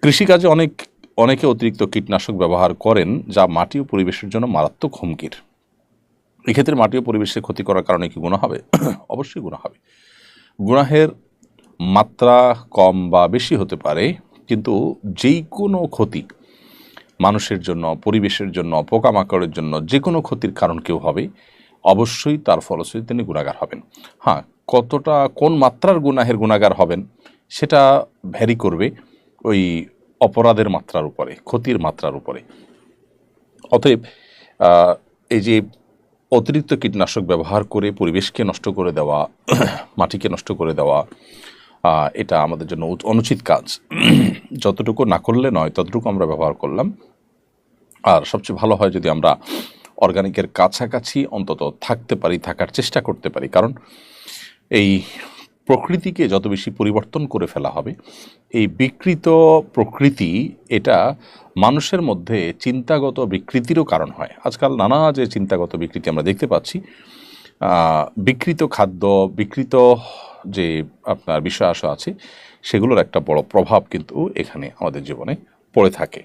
কৃষিকাজে অনেকে অতিরিক্ত কীটনাশক ব্যবহার করেন, যা মাটি ও পরিবেশের জন্য মারাত্মক হুমকির। এক্ষেত্রে মাটি ও পরিবেশে ক্ষতি করার কারণে কি গুনাহ হবে? অবশ্যই গুনাহ হবে। গুনাহের মাত্রা কম বা বেশি হতে পারে, কিন্তু যেই কোনো ক্ষতি মানুষের জন্য, পরিবেশের জন্য, পোকামাকড়ের জন্য যে কোনো ক্ষতির কারণ কেউ হবে, অবশ্যই তার ফলশ্রুতিতে তিনি গুনাহগার হবেন। হ্যাঁ, কতটা কোন মাত্রার গুনাহের গুনাহগার হবেন সেটা ভ্যারি করবে ওই অপরাধের মাত্রার উপরে, ক্ষতির মাত্রার উপরে। অতএব এই যে অতিরিক্ত কীটনাশক ব্যবহার করে পরিবেশকে নষ্ট করে দেওয়া, মাটিকে নষ্ট করে দেওয়া, এটা আমাদের জন্য অনুচিত কাজ। যতটুকু না করলে নয় ততটুকু আমরা ব্যবহার করলাম। আর সবচেয়ে ভালো হয় যদি আমরা অর্গানিকের কাছাকাছি অন্তত থাকতে পারি, থাকার চেষ্টা করতে পারি। কারণ এই প্রকৃতিকে যত বেশি পরিবর্তন করে ফেলা হবে, এই বিকৃত প্রকৃতি এটা মানুষের মধ্যে চিন্তাগত বিকৃতিরও কারণ হয়। আজকাল নানা যে চিন্তাগত বিকৃতি আমরা দেখতে পাচ্ছি, বিকৃত খাদ্য, বিকৃত যে আপনার বিষয় আছে, সেগুলোর একটা বড় প্রভাব কিন্তু এখানে আমাদের জীবনে পড়ে থাকে।